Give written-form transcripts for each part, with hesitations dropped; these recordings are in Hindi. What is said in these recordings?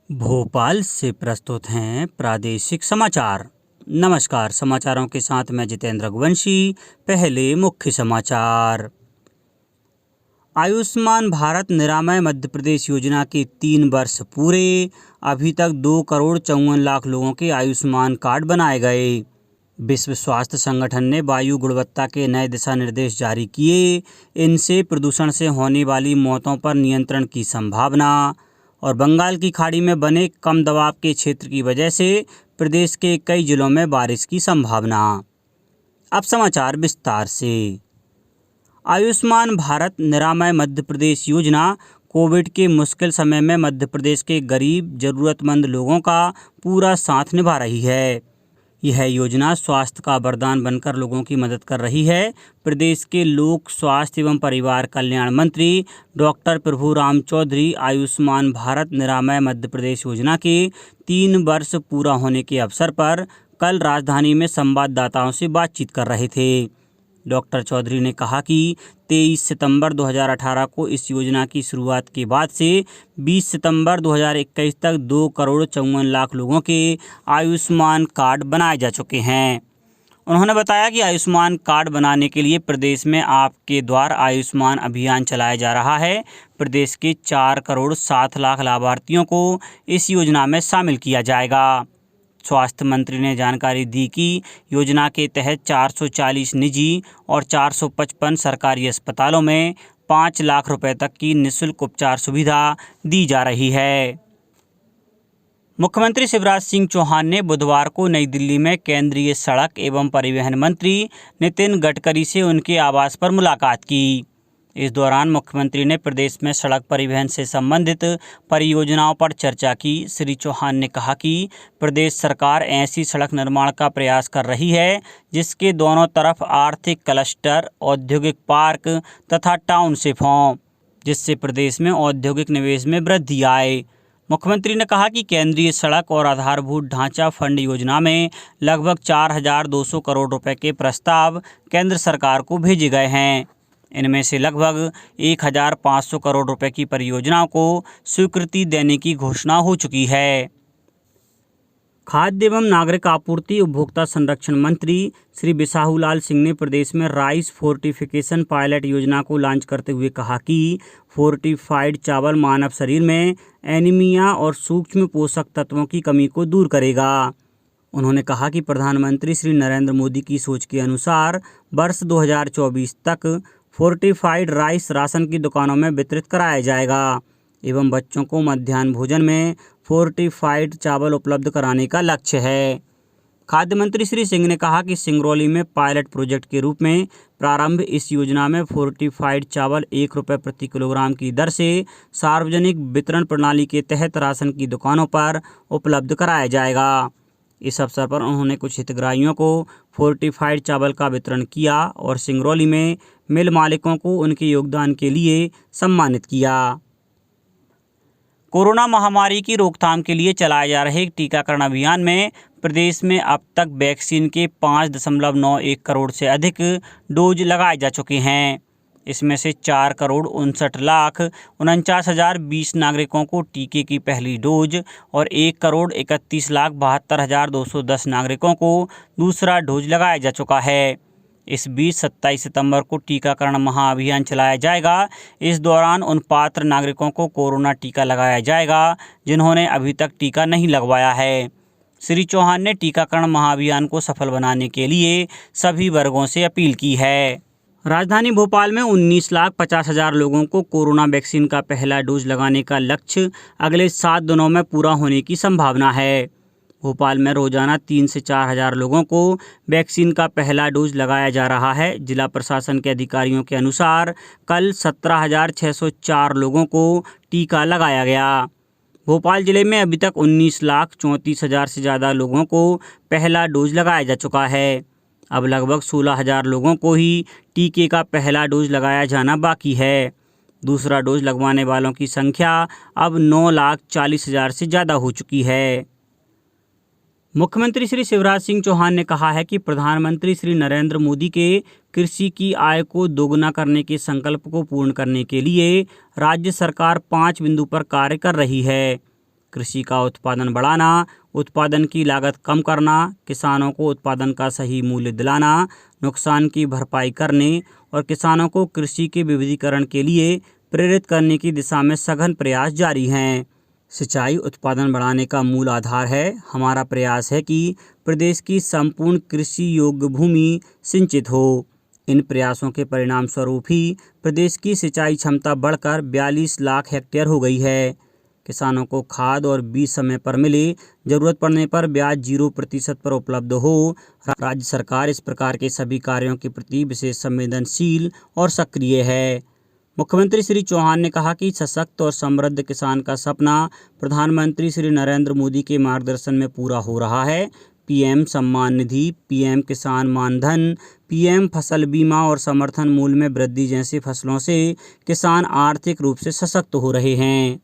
भोपाल से प्रस्तुत हैं प्रादेशिक समाचार। नमस्कार, समाचारों के साथ मैं जितेंद्र रघुवंशी। पहले मुख्य समाचार। आयुष्मान भारत निरामय मध्य प्रदेश योजना के 3 वर्ष पूरे। अभी तक 2,54,00,000 लोगों के आयुष्मान कार्ड बनाए गए। विश्व स्वास्थ्य संगठन ने वायु गुणवत्ता के नए दिशा निर्देश जारी किए। इनसे प्रदूषण से होने वाली मौतों पर नियंत्रण की संभावना। और बंगाल की खाड़ी में बने कम दबाव के क्षेत्र की वजह से प्रदेश के कई जिलों में बारिश की संभावना। अब समाचार विस्तार से। आयुष्मान भारत निरामय मध्य प्रदेश योजना कोविड के मुश्किल समय में मध्य प्रदेश के गरीब जरूरतमंद लोगों का पूरा साथ निभा रही है। यह योजना स्वास्थ्य का वरदान बनकर लोगों की मदद कर रही है। प्रदेश के लोक स्वास्थ्य एवं परिवार कल्याण मंत्री डॉक्टर प्रभुराम चौधरी आयुष्मान भारत निरामय मध्य प्रदेश योजना के 3 वर्ष पूरा होने के अवसर पर कल राजधानी में संवाददाताओं से बातचीत कर रहे थे। डॉक्टर चौधरी ने कहा कि 23 सितंबर 2018 को इस योजना की शुरुआत के बाद से 20 सितंबर 2021 तक 2,54,00,000 लोगों के आयुष्मान कार्ड बनाए जा चुके हैं। उन्होंने बताया कि आयुष्मान कार्ड बनाने के लिए प्रदेश में आपके द्वार आयुष्मान अभियान चलाया जा रहा है। प्रदेश के 4,07,00,000 लाभार्थियों को इस योजना में शामिल किया जाएगा। स्वास्थ्य मंत्री ने जानकारी दी कि योजना के तहत 440 निजी और 455 सरकारी अस्पतालों में 5 लाख रुपए तक की निःशुल्क उपचार सुविधा दी जा रही है। मुख्यमंत्री शिवराज सिंह चौहान ने बुधवार को नई दिल्ली में केंद्रीय सड़क एवं परिवहन मंत्री नितिन गडकरी से उनके आवास पर मुलाकात की। इस दौरान मुख्यमंत्री ने प्रदेश में सड़क परिवहन से संबंधित परियोजनाओं पर चर्चा की। श्री चौहान ने कहा कि प्रदेश सरकार ऐसी सड़क निर्माण का प्रयास कर रही है जिसके दोनों तरफ आर्थिक क्लस्टर, औद्योगिक पार्क तथा टाउनशिप हों, जिससे प्रदेश में औद्योगिक निवेश में वृद्धि आए। मुख्यमंत्री ने कहा कि केंद्रीय सड़क और आधारभूत ढांचा फंड योजना में लगभग 4,200 करोड़ रुपए के प्रस्ताव केंद्र सरकार को भेजे गए हैं। इनमें से लगभग 1,500 करोड़ रुपए की परियोजनाओं को स्वीकृति देने की घोषणा हो चुकी है। खाद्य एवं नागरिक आपूर्ति उपभोक्ता संरक्षण मंत्री श्री बिसाहूलाल सिंह ने प्रदेश में राइस फोर्टिफिकेशन पायलट योजना को लॉन्च करते हुए कहा कि फोर्टिफाइड चावल मानव शरीर में एनीमिया और सूक्ष्म पोषक तत्वों की कमी को दूर करेगा। उन्होंने कहा कि प्रधानमंत्री श्री नरेंद्र मोदी की सोच के अनुसार वर्ष 2024 तक फोर्टिफाइड राइस राशन की दुकानों में वितरित कराया जाएगा एवं बच्चों को मध्याह्न भोजन में फोर्टिफाइड चावल उपलब्ध कराने का लक्ष्य है। खाद्य मंत्री श्री सिंह ने कहा कि सिंगरौली में पायलट प्रोजेक्ट के रूप में प्रारंभ इस योजना में फोर्टिफाइड चावल 1 रुपये प्रति किलोग्राम की दर से सार्वजनिक वितरण प्रणाली के तहत राशन की दुकानों पर उपलब्ध कराया जाएगा। इस अवसर पर उन्होंने कुछ हितग्राहियों को फोर्टिफाइड चावल का वितरण किया और सिंगरौली में मिल मालिकों को उनके योगदान के लिए सम्मानित किया। कोरोना महामारी की रोकथाम के लिए चलाए जा रहे टीकाकरण अभियान में प्रदेश में अब तक वैक्सीन के 5.91 करोड़ से अधिक डोज लगाए जा चुके हैं। इसमें से 4,59,49,020 नागरिकों को टीके की पहली डोज और 1,31,72,210 नागरिकों को दूसरा डोज लगाया जा चुका है। इस बीच 27 सितंबर को टीकाकरण महाअभियान चलाया जाएगा। इस दौरान उन पात्र नागरिकों को कोरोना टीका लगाया जाएगा जिन्होंने अभी तक टीका नहीं लगवाया है। श्री चौहान ने टीकाकरण महाअभियान को सफल बनाने के लिए सभी वर्गों से अपील की है। राजधानी भोपाल में 19,50,000 लोगों को कोरोना वैक्सीन का पहला डोज लगाने का लक्ष्य अगले 7 दिनों में पूरा होने की संभावना है। भोपाल में रोजाना 3 से 4 हज़ार लोगों को वैक्सीन का पहला डोज लगाया जा रहा है। जिला प्रशासन के अधिकारियों के अनुसार कल 17,604 लोगों को टीका लगाया गया। भोपाल जिले में अभी तक 19,34,000 से ज़्यादा लोगों को पहला डोज लगाया जा चुका है। अब लगभग 16,000 लोगों को ही टीके का पहला डोज लगाया जाना बाकी है। दूसरा डोज लगवाने वालों की संख्या अब 9,40,000 से ज़्यादा हो चुकी है। मुख्यमंत्री श्री शिवराज सिंह चौहान ने कहा है कि प्रधानमंत्री श्री नरेंद्र मोदी के कृषि की आय को दोगुना करने के संकल्प को पूर्ण करने के लिए राज्य सरकार 5 बिंदु पर कार्य कर रही है। कृषि का उत्पादन बढ़ाना, उत्पादन की लागत कम करना, किसानों को उत्पादन का सही मूल्य दिलाना, नुकसान की भरपाई करने और किसानों को कृषि के विविधीकरण के लिए प्रेरित करने की दिशा में सघन प्रयास जारी हैं। सिंचाई उत्पादन बढ़ाने का मूल आधार है। हमारा प्रयास है कि प्रदेश की संपूर्ण कृषि योग्य भूमि सिंचित हो। इन प्रयासों के परिणाम स्वरूप ही प्रदेश की सिंचाई क्षमता बढ़कर 42 लाख हेक्टेयर हो गई है। किसानों को खाद और बीज समय पर मिले, जरूरत पड़ने पर ब्याज 0% पर उपलब्ध हो। राज्य सरकार इस प्रकार के सभी कार्यों के प्रति विशेष संवेदनशील और सक्रिय है। मुख्यमंत्री श्री चौहान ने कहा कि सशक्त और समृद्ध किसान का सपना प्रधानमंत्री श्री नरेंद्र मोदी के मार्गदर्शन में पूरा हो रहा है। पीएम सम्मान निधि, पीएम किसान मानधन, पीएम फसल बीमा और समर्थन मूल्य में वृद्धि जैसी फसलों से किसान आर्थिक रूप से सशक्त हो रहे हैं।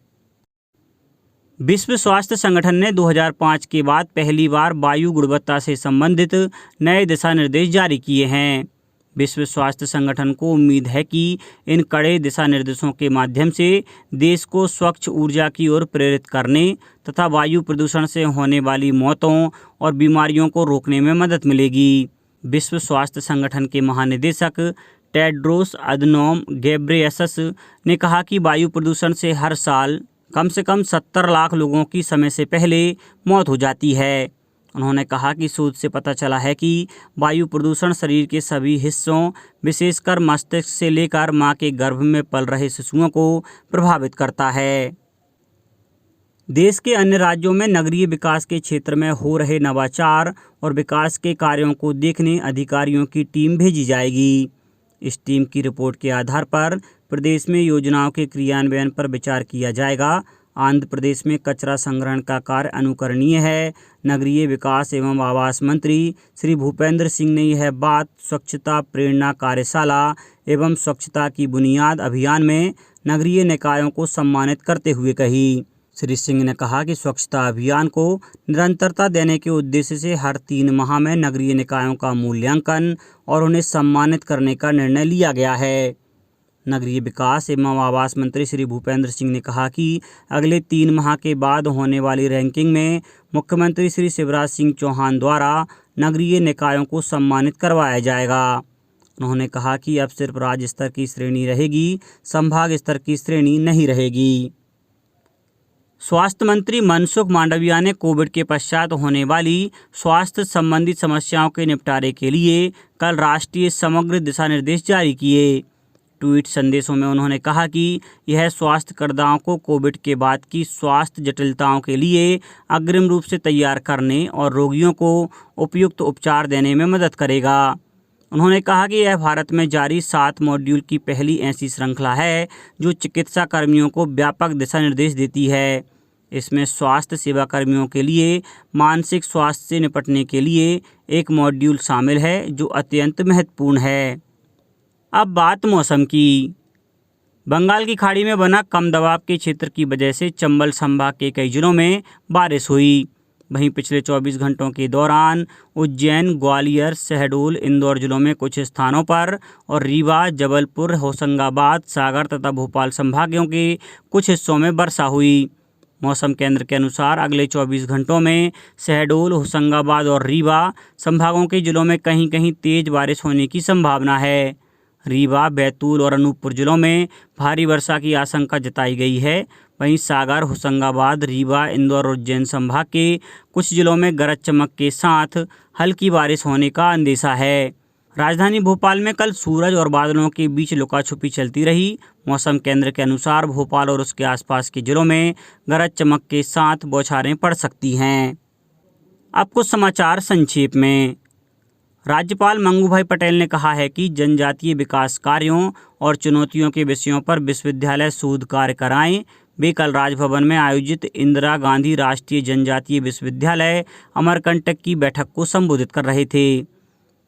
विश्व स्वास्थ्य संगठन ने 2005 के बाद पहली बार वायु गुणवत्ता से संबंधित नए दिशा निर्देश जारी किए हैं। विश्व स्वास्थ्य संगठन को उम्मीद है कि इन कड़े दिशा निर्देशों के माध्यम से देश को स्वच्छ ऊर्जा की ओर प्रेरित करने तथा वायु प्रदूषण से होने वाली मौतों और बीमारियों को रोकने में मदद मिलेगी। विश्व स्वास्थ्य संगठन के महानिदेशक टेड्रोस अधनोम घेब्रेयेसस ने कहा कि वायु प्रदूषण से हर साल कम से कम 70 लाख लोगों की समय से पहले मौत हो जाती है। उन्होंने कहा कि शोध से पता चला है कि वायु प्रदूषण शरीर के सभी हिस्सों, विशेषकर मस्तिष्क से लेकर मां के गर्भ में पल रहे शिशुओं को प्रभावित करता है। देश के अन्य राज्यों में नगरीय विकास के क्षेत्र में हो रहे नवाचार और विकास के कार्यों को देखने अधिकारियों की टीम भेजी जाएगी। इस टीम की रिपोर्ट के आधार पर प्रदेश में योजनाओं के क्रियान्वयन पर विचार किया जाएगा। आंध्र प्रदेश में कचरा संग्रहण का कार्य अनुकरणीय है। नगरीय विकास एवं आवास मंत्री श्री भूपेंद्र सिंह ने यह बात स्वच्छता प्रेरणा कार्यशाला एवं स्वच्छता की बुनियाद अभियान में नगरीय निकायों को सम्मानित करते हुए कही। श्री सिंह ने कहा कि स्वच्छता अभियान को निरंतरता देने के उद्देश्य से हर 3 माह में नगरीय निकायों का मूल्यांकन और उन्हें सम्मानित करने का निर्णय लिया गया है। नगरीय विकास एवं आवास मंत्री श्री भूपेंद्र सिंह ने कहा कि अगले 3 माह के बाद होने वाली रैंकिंग में मुख्यमंत्री श्री शिवराज सिंह चौहान द्वारा नगरीय निकायों को सम्मानित करवाया जाएगा। उन्होंने कहा कि अब सिर्फ राज्य स्तर की श्रेणी रहेगी, संभाग स्तर की श्रेणी नहीं रहेगी। स्वास्थ्य मंत्री मनसुख मांडविया ने कोविड के पश्चात होने वाली स्वास्थ्य संबंधी समस्याओं के निपटारे के लिए कल राष्ट्रीय समग्र दिशा निर्देश जारी किए। ट्वीट संदेशों में उन्होंने कहा कि यह स्वास्थ्य करदाताओं को कोविड के बाद की स्वास्थ्य जटिलताओं के लिए अग्रिम रूप से तैयार करने और रोगियों को उपयुक्त उपचार देने में मदद करेगा। उन्होंने कहा कि यह भारत में जारी 7 मॉड्यूल की पहली ऐसी श्रृंखला है जो चिकित्सा कर्मियों को व्यापक दिशा निर्देश देती है। इसमें स्वास्थ्य सेवा कर्मियों के लिए मानसिक स्वास्थ्य से निपटने के लिए एक मॉड्यूल शामिल है जो अत्यंत महत्वपूर्ण है। अब बात मौसम की। बंगाल की खाड़ी में बना कम दबाव के क्षेत्र की वजह से चंबल संभाग के कई जिलों में बारिश हुई। वहीं पिछले 24 घंटों के दौरान उज्जैन, ग्वालियर, शहडोल, इंदौर जिलों में कुछ स्थानों पर और रीवा, जबलपुर, होशंगाबाद, सागर तथा भोपाल संभागों के कुछ हिस्सों में वर्षा हुई। मौसम केंद्र के अनुसार अगले 24 घंटों में शहडोल, होशंगाबाद और रीवा संभागों के जिलों में कहीं कहीं तेज बारिश होने की संभावना है। रीवा, बैतूल और अनूपपुर जिलों में भारी वर्षा की आशंका जताई गई है। वहीं सागर, होशंगाबाद, रीवा, इंदौर और उज्जैन संभाग के कुछ जिलों में गरज चमक के साथ हल्की बारिश होने का अंदेशा है। राजधानी भोपाल में कल सूरज और बादलों के बीच लुका छुपी चलती रही। मौसम केंद्र के अनुसार भोपाल और उसके आसपास के जिलों में गरज चमक के साथ बौछारें पड़ सकती हैं। अब कुछ समाचार संक्षेप में। राज्यपाल मंगू भाई पटेल ने कहा है कि जनजातीय विकास कार्यों और चुनौतियों के विषयों पर विश्वविद्यालय शोध कार्य कराएं। वे कल राजभवन में आयोजित इंदिरा गांधी राष्ट्रीय जनजातीय विश्वविद्यालय अमरकंटक की बैठक को संबोधित कर रहे थे।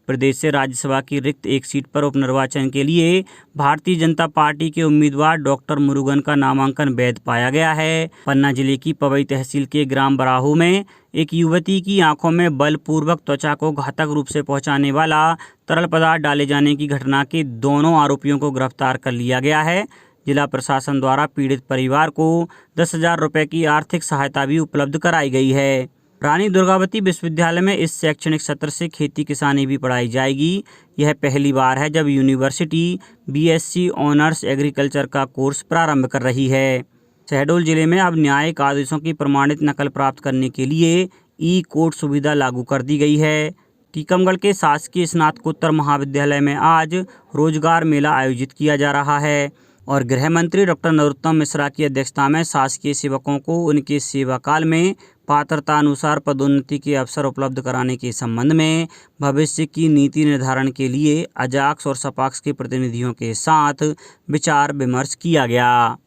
प्रदेश से राज्यसभा की रिक्त एक सीट पर उपनिर्वाचन के लिए भारतीय जनता पार्टी के उम्मीदवार डॉक्टर मुरुगन का नामांकन वैध पाया गया है। पन्ना जिले की पवई तहसील के ग्राम बराहू में एक युवती की आंखों में बलपूर्वक त्वचा को घातक रूप से पहुंचाने वाला तरल पदार्थ डाले जाने की घटना के दोनों आरोपियों को गिरफ्तार कर लिया गया है। जिला प्रशासन द्वारा पीड़ित परिवार को 10,000 रुपये की आर्थिक सहायता भी उपलब्ध कराई गई है। रानी दुर्गावती विश्वविद्यालय में इस शैक्षणिक सत्र से खेती किसानी भी पढ़ाई जाएगी। यह पहली बार है जब यूनिवर्सिटी BSc ऑनर्स एग्रीकल्चर का कोर्स प्रारंभ कर रही है। शहडोल जिले में अब न्यायिक आदेशों की प्रमाणित नकल प्राप्त करने के लिए ई-कोर्ट सुविधा लागू कर दी गई है। टीकमगढ़ के शासकीय स्नातकोत्तर महाविद्यालय में आज रोजगार मेला आयोजित किया जा रहा है और गृह मंत्री डॉक्टर नरोत्तम मिश्रा की अध्यक्षता में शासकीय सेवकों को उनके सेवाकाल में पात्रता अनुसार पदोन्नति के अवसर उपलब्ध कराने के संबंध में भविष्य की नीति निर्धारण के लिए अजाक्स और सपाक्स के प्रतिनिधियों के साथ विचार विमर्श किया गया।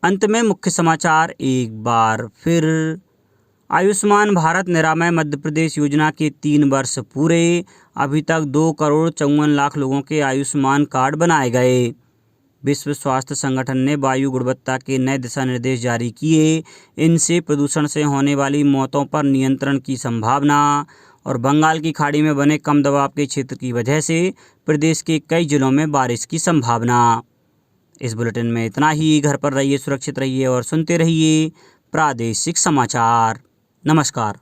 अंत में मुख्य समाचार एक बार फिर। आयुष्मान भारत निरामय मध्य प्रदेश योजना के 3 वर्ष पूरे। अभी तक 2,54,00,000 लोगों के आयुष्मान कार्ड बनाए गए। विश्व स्वास्थ्य संगठन ने वायु गुणवत्ता के नए दिशा निर्देश जारी किए। इनसे प्रदूषण से होने वाली मौतों पर नियंत्रण की संभावना। और बंगाल की खाड़ी में बने कम दबाव के क्षेत्र की वजह से प्रदेश के कई जिलों में बारिश की संभावना। इस बुलेटिन में इतना ही। घर पर रहिए, सुरक्षित रहिए और सुनते रहिए प्रादेशिक समाचार। नमस्कार।